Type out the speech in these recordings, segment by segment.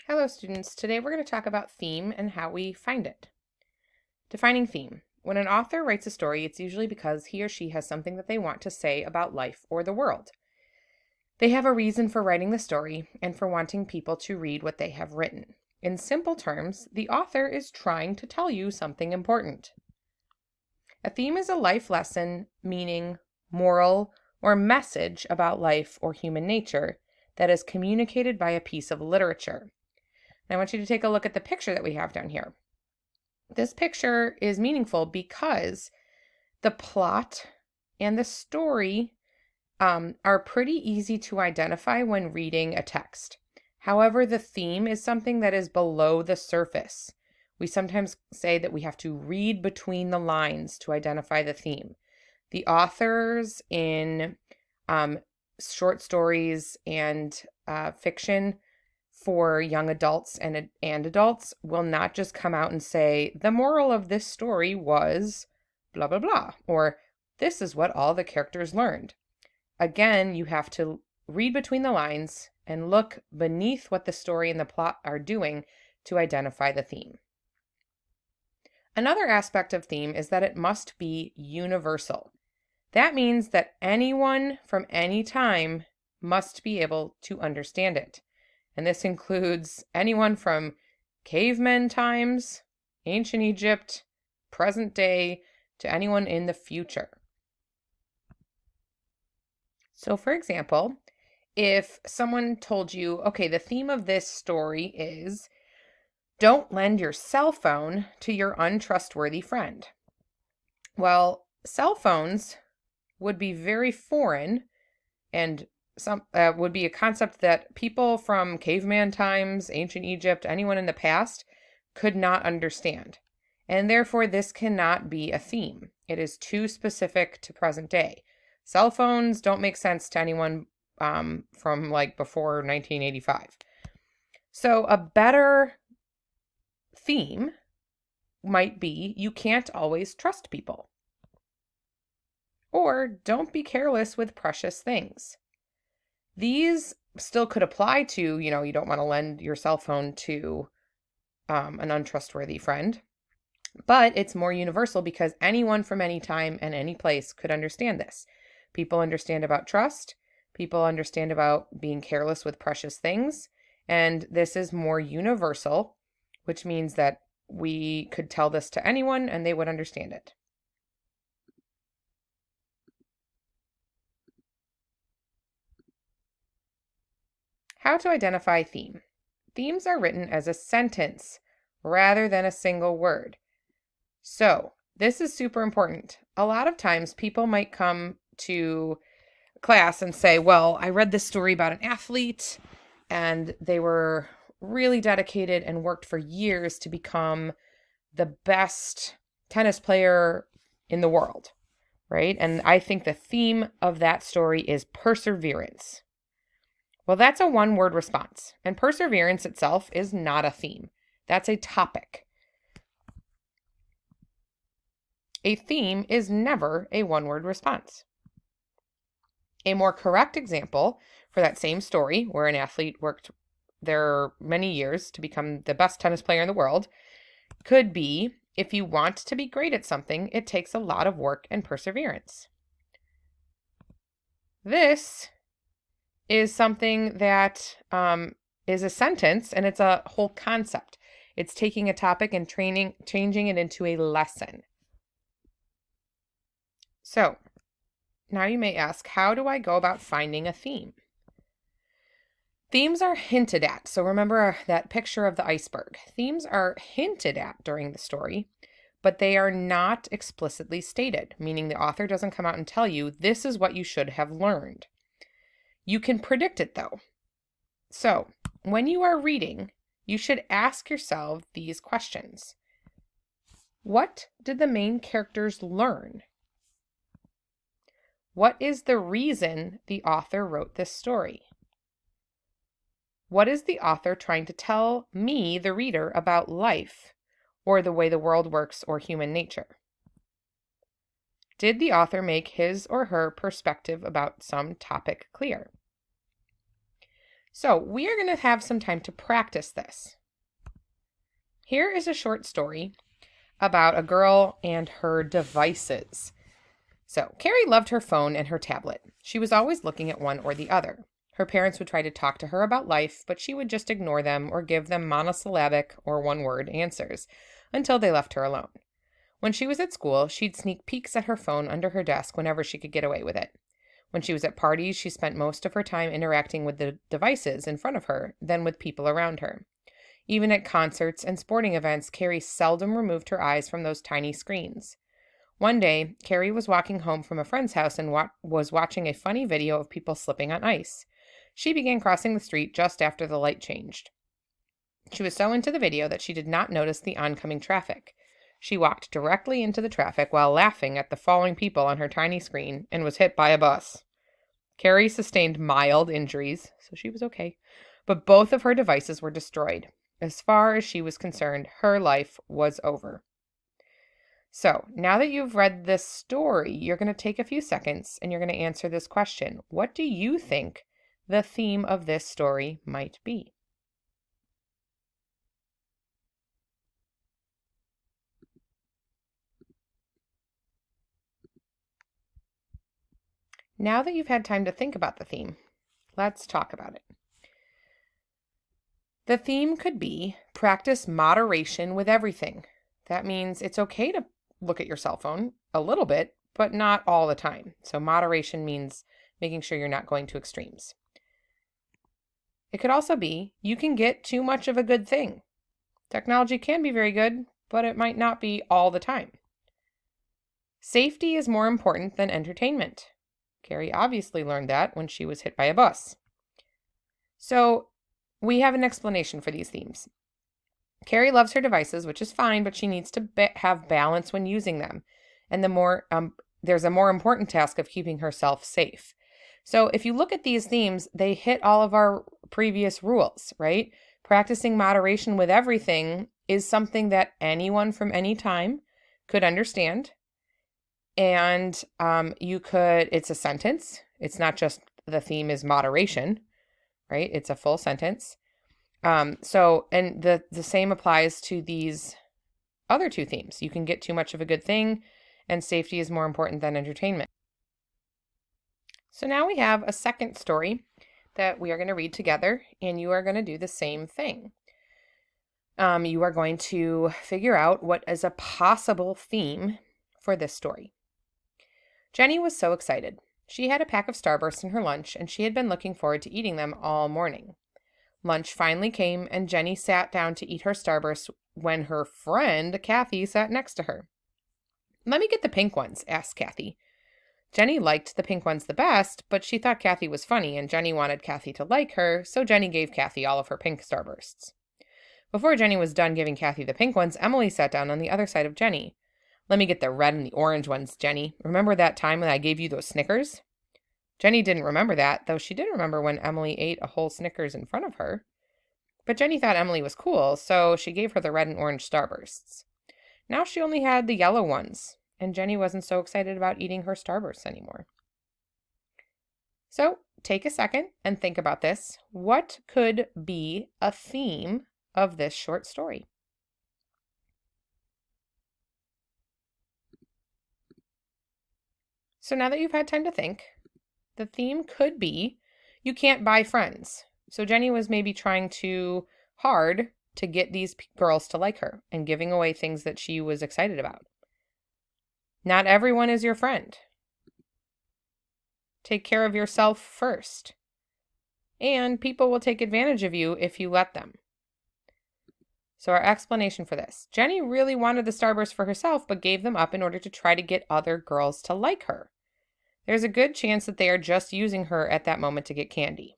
Hello, students. Today we're going to talk about theme and how we find it. Defining theme. When an author writes a story, it's usually because he or she has something that they want to say about life or the world. They have a reason for writing the story and for wanting people to read what they have written. In simple terms, the author is trying to tell you something important. A theme is a life lesson, meaning, moral, or message about life or human nature that is communicated by a piece of literature. I want you to take a look at the picture that we have down here. This picture is meaningful because the plot and the story are pretty easy to identify when reading a text. However, the theme is something that is below the surface. We sometimes say that we have to read between the lines to identify the theme. The authors in short stories and fiction for young adults and adults will not just come out and say, the moral of this story was blah, blah, blah, or this is what all the characters learned. Again, you have to read between the lines and look beneath what the story and the plot are doing to identify the theme. Another aspect of theme is that it must be universal. That means that anyone from any time must be able to understand it. And this includes anyone from cavemen times, ancient Egypt, present day, to anyone in the future. So, for example, if someone told you, okay, the theme of this story is don't lend your cell phone to your untrustworthy friend. Well, cell phones would be very foreign and would be a concept that people from caveman times, ancient Egypt, anyone in the past could not understand. And therefore, this cannot be a theme. It is too specific to present day. Cell phones don't make sense to anyone from like before 1985. So a better theme might be you can't always trust people. Or don't be careless with precious things. These still could apply to, you don't want to lend your cell phone to an untrustworthy friend, but it's more universal because anyone from any time and any place could understand this. People understand about trust. People understand about being careless with precious things. And this is more universal, which means that we could tell this to anyone and they would understand it. How to identify theme. Themes are written as a sentence rather than a single word. So this is super important. A lot of times people might come to class and say, well, I read this story about an athlete and they were really dedicated and worked for years to become the best tennis player in the world, right? And I think the theme of that story is perseverance. Well, that's a one-word response, and perseverance itself is not a theme. That's a topic. A theme is never a one-word response. A more correct example for that same story, where an athlete worked there many years to become the best tennis player in the world, could be, if you want to be great at something, it takes a lot of work and perseverance. This is something that is a sentence, and it's a whole concept. It's taking a topic and changing it into a lesson. So, now you may ask, how do I go about finding a theme? Themes are hinted at. So remember that picture of the iceberg. Themes are hinted at during the story, but they are not explicitly stated, meaning the author doesn't come out and tell you, this is what you should have learned. You can predict it though. So, when you are reading, you should ask yourself these questions. What did the main characters learn? What is the reason the author wrote this story? What is the author trying to tell me, the reader, about life, or the way the world works, or human nature? Did the author make his or her perspective about some topic clear? So we are going to have some time to practice this. Here is a short story about a girl and her devices. So Carrie loved her phone and her tablet. She was always looking at one or the other. Her parents would try to talk to her about life, but she would just ignore them or give them monosyllabic or one-word answers until they left her alone. When she was at school, she'd sneak peeks at her phone under her desk whenever she could get away with it. When she was at parties, she spent most of her time interacting with the devices in front of her than with people around her. Even at concerts and sporting events, Carrie seldom removed her eyes from those tiny screens. One day, Carrie was walking home from a friend's house and was watching a funny video of people slipping on ice. She began crossing the street just after the light changed. She was so into the video that she did not notice the oncoming traffic. She walked directly into the traffic while laughing at the falling people on her tiny screen and was hit by a bus. Carrie sustained mild injuries, so she was okay, but both of her devices were destroyed. As far as she was concerned, her life was over. So, now that you've read this story, you're going to take a few seconds and you're going to answer this question. What do you think the theme of this story might be? Now that you've had time to think about the theme, let's talk about it. The theme could be practice moderation with everything. That means it's okay to look at your cell phone a little bit, but not all the time. So moderation means making sure you're not going to extremes. It could also be you can get too much of a good thing. Technology can be very good, but it might not be all the time. Safety is more important than entertainment. Carrie obviously learned that when she was hit by a bus. So we have an explanation for these themes. Carrie loves her devices, which is fine, but she needs to have balance when using them. And there's a more important task of keeping herself safe. So if you look at these themes, they hit all of our previous rules, right? Practicing moderation with everything is something that anyone from any time could understand. And it's a sentence. It's not just the theme is moderation, right? It's a full sentence. And the same applies to these other two themes. You can get too much of a good thing, and safety is more important than entertainment. So now we have a second story that we are going to read together, and you are going to do the same thing. You are going to figure out what is a possible theme for this story. Jenny was so excited. She had a pack of Starbursts in her lunch, and she had been looking forward to eating them all morning. Lunch finally came, and Jenny sat down to eat her Starburst when her friend, Kathy, sat next to her. "Let me get the pink ones," asked Kathy. Jenny liked the pink ones the best, but she thought Kathy was funny, and Jenny wanted Kathy to like her, so Jenny gave Kathy all of her pink Starbursts. Before Jenny was done giving Kathy the pink ones, Emily sat down on the other side of Jenny. "Let me get the red and the orange ones, Jenny. Remember that time when I gave you those Snickers?" Jenny didn't remember that, though she did remember when Emily ate a whole Snickers in front of her. But Jenny thought Emily was cool, so she gave her the red and orange Starbursts. Now she only had the yellow ones, and Jenny wasn't so excited about eating her Starbursts anymore. So take a second and think about this. What could be a theme of this short story? So now that you've had time to think, the theme could be you can't buy friends. So Jenny was maybe trying too hard to get these girls to like her and giving away things that she was excited about. Not everyone is your friend. Take care of yourself first. And people will take advantage of you if you let them. So our explanation for this. Jenny really wanted the Starburst for herself, but gave them up in order to try to get other girls to like her. There's a good chance that they are just using her at that moment to get candy.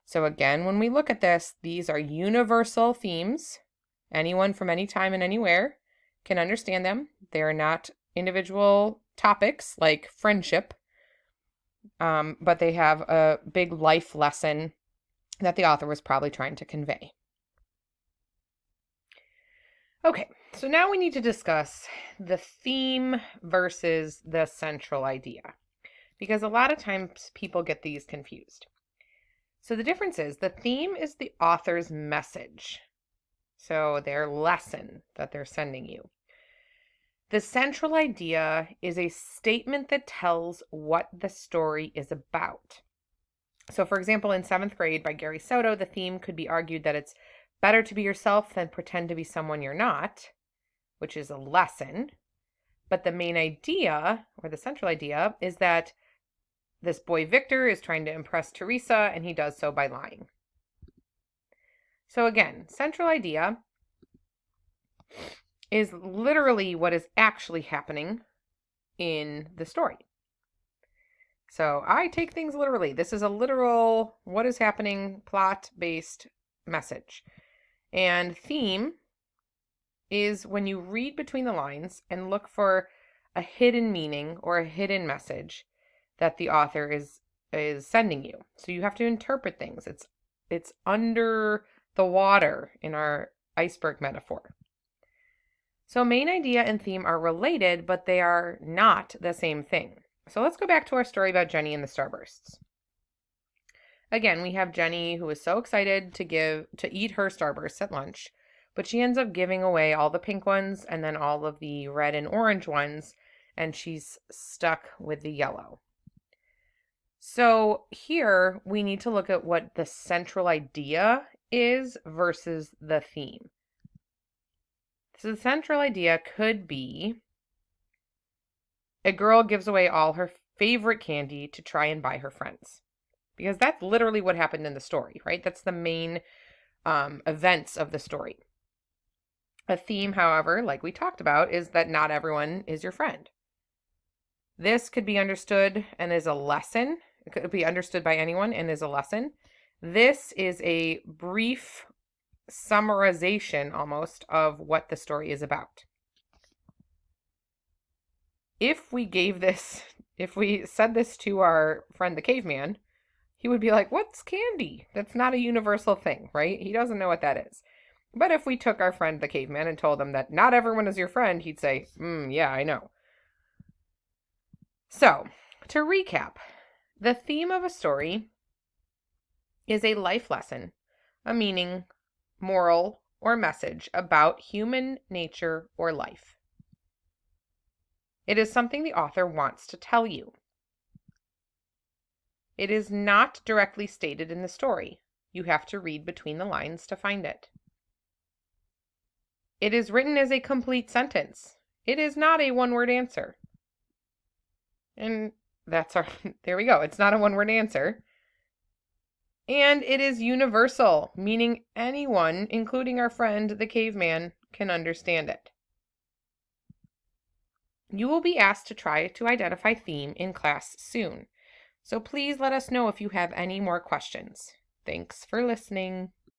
So again, when we look at this, these are universal themes. Anyone from any time and anywhere can understand them. They are not individual topics like friendship, but they have a big life lesson that the author was probably trying to convey. Okay, so now we need to discuss the theme versus the central idea, because a lot of times people get these confused. So the difference is the theme is the author's message. So their lesson that they're sending you. The central idea is a statement that tells what the story is about. So, for example, in 7th grade by Gary Soto, the theme could be argued that it's better to be yourself than pretend to be someone you're not, which is a lesson. But the main idea, or the central idea, is that this boy Victor is trying to impress Teresa, and he does so by lying. So again, central idea is literally what is actually happening in the story. So I take things literally. This is a literal what is happening plot-based message. And theme is when you read between the lines and look for a hidden meaning or a hidden message that the author is sending you. So you have to interpret things. It's under the water in our iceberg metaphor. So main idea and theme are related, but they are not the same thing. So let's go back to our story about Jenny and the Starbursts. Again, we have Jenny who is so excited to eat her Starbursts at lunch, but she ends up giving away all the pink ones and then all of the red and orange ones, and she's stuck with the yellow. So here we need to look at what the central idea is versus the theme. So the central idea could be a girl gives away all her favorite candy to try and buy her friends. Because that's literally what happened in the story, right? That's the main events of the story. A theme, however, like we talked about, is that not everyone is your friend. This could be understood and is a lesson. It could be understood by anyone and is a lesson. This is a brief summarization almost of what the story is about. If we said this to our friend the caveman, he would be like, what's candy? That's not a universal thing, right? He doesn't know what that is. But if we took our friend the caveman and told him that not everyone is your friend, he'd say, yeah, I know. So, to recap, the theme of a story is a life lesson, a meaning, moral, or message about human nature or life. It is something the author wants to tell you. It is not directly stated in the story. You have to read between the lines to find it. It is written as a complete sentence. It is not a one-word answer. And there we go. It's not a one-word answer. And it is universal, meaning anyone, including our friend the caveman, can understand it. You will be asked to try to identify theme in class soon. So please let us know if you have any more questions. Thanks for listening.